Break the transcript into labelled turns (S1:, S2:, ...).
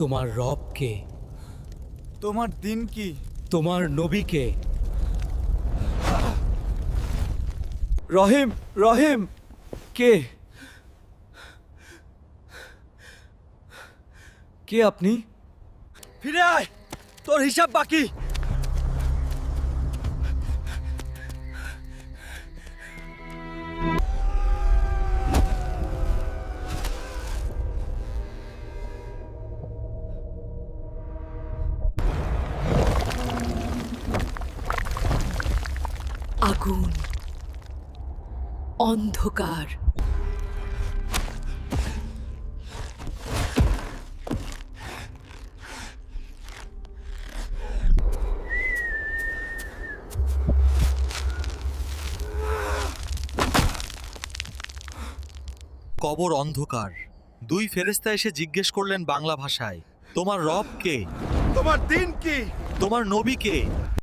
S1: তোমার রব কে?
S2: তোমার দিন কি?
S1: তোমার নবী কে?
S2: রহিম, রহিম!
S1: কে? কে আপনি?
S2: ফিরে আয়, তোর হিসাব বাকি।
S3: আগুন, অন্ধকার,
S4: কবর অন্ধকার। দুই ফেরেশতা এসে জিজ্ঞেস করলেন বাংলা ভাষায়, তোমার রব কে?
S2: তোমার দিন কি?
S4: তোমার নবী কে?